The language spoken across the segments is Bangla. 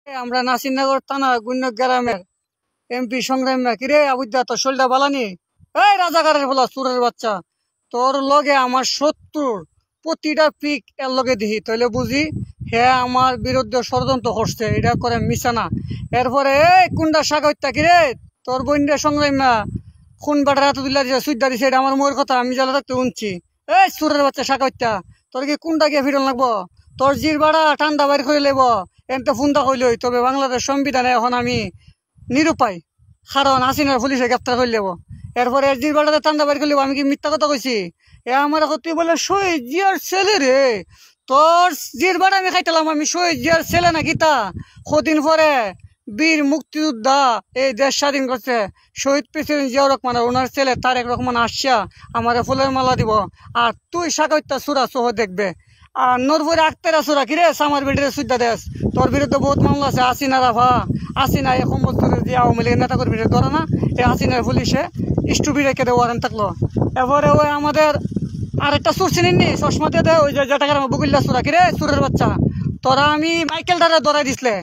আমরা নাসিরনগর থানা গুণ্য গ্রামের এমপি সংগ্রাম কিরে আবুদ্দা তোর শরীরটা বালানি। এই রাজাকারের বলা চুরের বাচ্চা, তোর লগে আমার শত্রুর প্রতিটা পিক এর লগে দিহি তাইলে বুঝি হে আমার বিরুদ্ধে ষড়যন্ত্র করছে, এটা করে মিশা না। এরপরে এই কুন্ডা সাগত্যা কিরে তোর বইন্ডে সংগ্রাম খুন বাটার এত দিলা দিছে সুইদা দিছে, এটা আমার মোর কথা আমি জ্বালা থাকতে শুনছি। এই চুরের বাচ্চা সাগত্যা, তোর কি কুন্ডা গিয়ে ফিরন লাগবো? তোর জির বাড়া ঠান্ডা বাইর করে লেব এনতে ফোনটা কইলই। তবে বাংলাদেশ সংবিধানে এখন আমি নিরুপায়, কারণ হাসিনার পুলিশে গ্রেপ্তার করে লেব। এরপরে জির বাড়াতে ঠান্ডা বাইর করে লেব। আমি কি মিথ্যা কথা কইছি? এ আমার তুই বলে শহীদ জিয়ার ছেলে রে, তোর জির বাড়া আমি খাইতালাম আমি শহীদ জিয়ার ছেলে নাকি তা? কদিন পরে বীর মুক্তিযোদ্ধা এই দেশ স্বাধীন করছে শহীদ প্রেসিডেন্ট জিয়াউর রহমান, ওনার ছেলে তারেক রহমান আসিয়া আমার ফুলের মালা দিব। আর তুই সাগত্যা সুরা সহ দেখবে। আর নরপুরে আক্তেরা সুরা কিরে সামার বেডিরে সুদ্ধা দেশ, তোর বিরুদ্ধে বহুত মামলা আছে। হাসিনা রাফা হাসিনা এখন যে আওয়ামী লীগের নেতা কর্মীরা ধরে না, এই হাসিনার পুলিশে স্টুপি রেখে দেওয়া থাকলো। এরপরে ওই আমাদের আরেকটা সুর চিনিনি চশমা দিয়ে দেয় ওই যে টাকার বকুল্লা সুরা কিরে সুরের বাচ্চা, তোরা আমি মাইকেল দ্বারা ধরাই দিসলে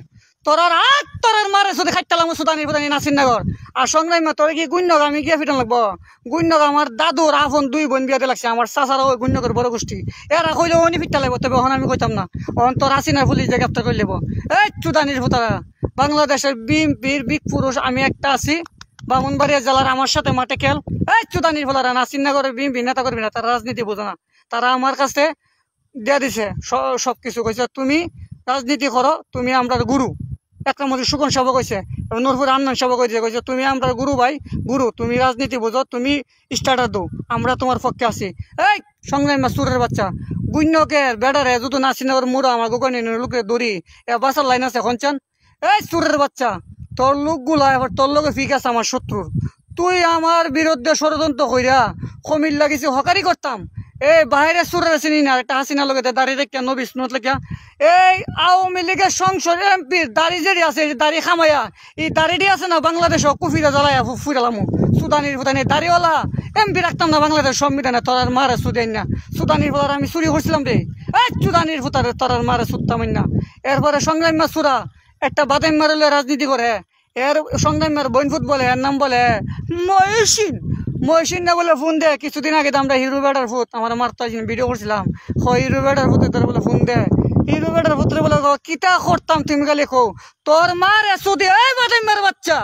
তোরার আট তোরার মারে শুধু খাইতালাম সুদানি ফুদানি নাসিরনগর। আর সংগ্রাম তোর কি গুণ্যক আমি গিয়ে ফিটান লাগবো? গুণ্যক আমার দাদুর আপন দুই বোন বিয়াতে লাগছে, আমার চাচারা ওই গুণ্যকের বড় গোষ্ঠী, এরা কইলে অনি ফিরতে লাগবো। তবে ওখানে আমি কইতাম না, ওখান তোর হাসিনার পুলিশ যে গ্রেপ্তার করে লেবো। এই চুদানির ফুতারা, বাংলাদেশের বিএনপির বিগ পুরুষ আমি একটা আছি, বামুনবাড়িয়া জেলার আমার সাথে মাঠে খেল। এই চুদানির ফুলারা নাসিরনগরের বিএনপি নেতা করবি না, তারা রাজনীতি বোঝে না। তারা আমার কাছে দিয়ে দিছে সবকিছু, কইছে তুমি রাজনীতি করো, তুমি আমরা গুরু। একটা মধ্যে সুকন সভা কইছে, নূরপুর আন্নান সভা কইছে, কইছে তুমি আমরা গুরু ভাই গুরু, তুমি রাজনীতি বোঝো, তুমি স্টার্টার দো, আমরা তোমার পক্ষে আছি। এই সংগ্রাম সুরের বাচ্চা গুণ্যকের বেড়ারে যদি নাসিরনগর মুড়া আমার গোকানি লোকে দড়ি এ বাসার লাইন আছে খনচান। এই সুরের বাচ্চা, তোর লোকগুলা এবার তোর লোকে ফিক আছে আমার শত্রুর। তুই আমার বিরুদ্ধে ষড়যন্ত্র কইরা কমির লাগিছে হকারি করতাম। এই বাইরে সুরের চিনি না, একটা হাসিনা লোকে দাঁড়িয়ে রেখা নবিস নত লেখা এই আওয়ামী লীগের সংসদ এমপির দাড়ি যেটি আছে দাড়ি খামাইয়া এই দাড়িটি আছে না বাংলাদেশ কুফিরা জ্বালাইয়া ফুরালাম সুদানির ফুদানি দাড়িওয়ালা এমপি রাখতাম না বাংলাদেশ সংবিধানে। তোরার মারে সুদেন না সুদানির ফুলার আমি চুরি করছিলাম রে। এই চুদানির ফুতারে তোরার মারে সুদতাম না। এরপরে সংগ্রাম সুরা একটা বাদাম মারলে রাজনীতি করে, এর সংগ্রামের বইন ফুট বলে, এর নাম বলে মহিষিন। মহিষিন না বলে ফোন দে কিছুদিন আগে তো আমরা হিরো বেটার ফুট আমার মারতে ভিডিও করছিলাম, হিরো বেটার ফুটে তোর বলে ফোন দে হিরো বেটার ফুটরে বলে কিতা করতাম তুমি গালি কো তোর মার এসো দিয়ে। এই বাদামের বাচ্চা,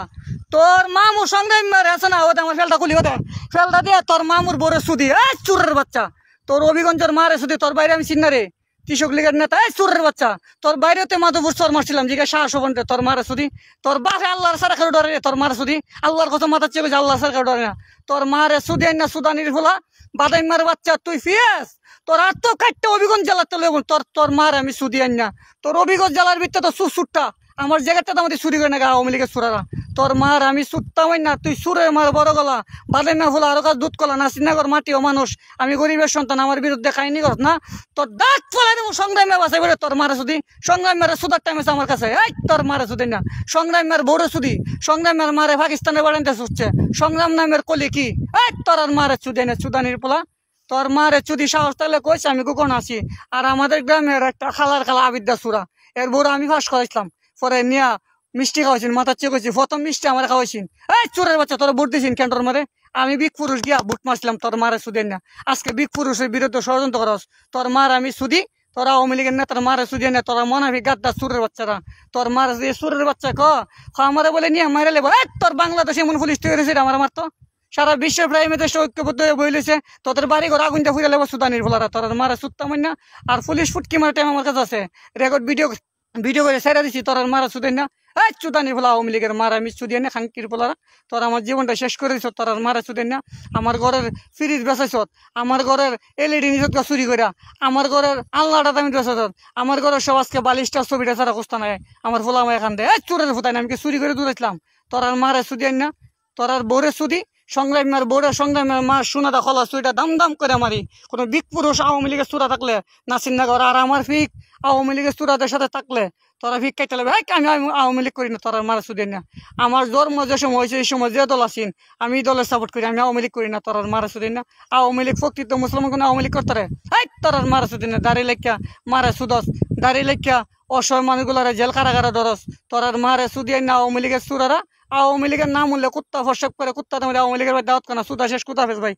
তোর মামু সংগ্রামের আছে না ওদের আমার ফেলটা খুলি ওদের ফেলটা দিয়ে তোর মামুর বড় সুদি। এই চুরের বাচ্চা, তোর অভিগঞ্জের মার এসো দিয়ে, তোর বাইরে আমি চিন্না রে কৃষক লীগের নেতা। এই চুরের বাচ্চা, তোর বাইরেতে মাধবপুর চর মারছিলাম জিজ্ঞাসা সাহস হবেন তোর মারে সুদি। তোর বাপে আল্লাহর সরকার ডরে তোর মারে সুদি, আল্লাহর কথা মাথার চেয়ে আল্লাহ সরকার ডরে না। তোর মারে সুদি না সুদানির ফোলা বাদাই মার বাচ্চা তুই ফিয়াস, তোর আর তো কাটতে অভিগঞ্জ জেলার তো লেবুন তোর তোর মার আমি সুদি আন না। তোর অভিগঞ্জ জেলার ভিতরে তো সুরটা আমার জায়গাটা তো আমাদের চুরি করে না আওয়ামী লীগের সুরারা। তোর মার আমি সুরতাম না, তুই সুরের মার বড় গলা বাদাই মার ফোলা আরো কাজ দুধ কলা নাসিরনগর মাটি ও মানুষ, আমি গরিবের সন্তান, আমার বিরুদ্ধে খাইনি কর না। তোর দাঁত ফলাই দেবো সংগ্রামে বাসাই বলে তোর মারে সুদি। সংগ্রামের সুদার টাইম আছে আমার কাছে। এই তোর মারে সুদি না সংগ্রামের বড় সুদি, সংগ্রামের মারে পাকিস্তানে বাড়াইতে সুচ্ছে সংগ্রাম নামের কলি কি। এই তোর আর মারে চুদে না চুদানির পোলা, তোর মারে চুদি সাহস তাহলে কইছে আমি কুকন আছি। আর আমাদের গ্রামের একটা খালার খালা আবিদ্যা সুরা, এর বড় আমি ফাঁস করাইছিলাম, পরে নিয়া মিষ্টি খাওয়াইছেন মাথার চেয়ে কইছি প্রথম মিষ্টি আমার খাওয়াইছেন। এই চোরের বাচ্চা তোরা বুট দিয়েছেন কেন্দ্র মারে, আমি বিগ পুরুষ গিয়া বুট মারছিলাম তোর মারে সুদেন না। আজকে বিগ পুরুষের বিরুদ্ধে ষড়যন্ত্র করস, তোর মার আমি সুদি, তোরা আওয়ামী লীগের নেতার মারে সুদি না, তোরা মনাবি গাদ্দা সুরের বাচ্চারা। তোর মার সুরের বাচ্চা আমারে বলে নিয়ে মারে লেবো। তোর বাংলাদেশ এমন পুলিশ তৈরি হয়েছে আমার মারতো সারা বিশ্বের প্রাইমে দেশে ঐক্যবদ্ধ হয়ে বইলেছে, তোদের বাড়ি ঘর আগুনটা ফুরে লেবো সুদানির ফোলারা। তোর মারে সুত্তাম না। আর পুলিশ ফুটকি মারার টাইম আমার কাছে আছে, রেকর্ড ভিডিও করে সেরা দিচ্ছি তোর মারা সুদেন না। এই চুদানির ফোলা আওয়ামী লীগের মারা আমি চুদিয়ে না খাঙ্কির ফোলারা, তোর আমার জীবনটা শেষ করে দিছ। তোর মারা চুদেন না। আমার ঘরের ফ্রিজ বেচাইছ, আমার ঘরের এলইডি নিজত চুরি করা, আমার ঘরের আল্লাহটা আমি বেচাইছ, আমার ঘরের সব আজকে বালিশটা ছবিটা ছাড়া খুঁজতা নাই আমার ফোলা আমার এখান থেকে। এই চোরের ফুটাই না আমি চুরি করে দূরেছিলাম। তোর আর মারা চুদিয়েন না, তোর আর বোরে চুদি সংগ্রামের বোরে সংগ্রামের মা সোনাটা খোলা চুরিটা দাম দাম করে মারি। কোনো বিগ পুরুষ আওয়ামী লীগের চূড়া থাকলে নাসিরনগর আর আমার ফিক আওয়ামী লীগের চূড়াদের সাথে থাকলে তোরা ভিক খাইতে লাগবে। আমি আওয়ামী লীগ করি না, তোরা মারা সুদেন না। আমার জন্ম যে সময় হয়েছে এই সময় যে দল আছেন আমি দলের সাপোর্ট করি, আমি আওয়ামী লীগ করি না, তোরা মারা সুদেন না। আওয়ামী লীগ প্রকৃত মুসলমান কোনো আওয়ামী লীগ করতে রে। এই তোরা মারা সুদেন না। দাঁড়িয়ে লেখা মারা সুদস, দাঁড়িয়ে লেখা অসহায় মানুষগুলারে জেল কারাগারে ধরস, তোর আর মারে সুদিয়াই না আওয়ামী লীগের সুরারা, আওয়ামী লীগের নাম উঠলে কুত্তা ফসক করে, কুত্তা নামলে আওয়ামী লীগের দাওয়াত খানা সুদা শেষ কুত্তা ফেস ভাই।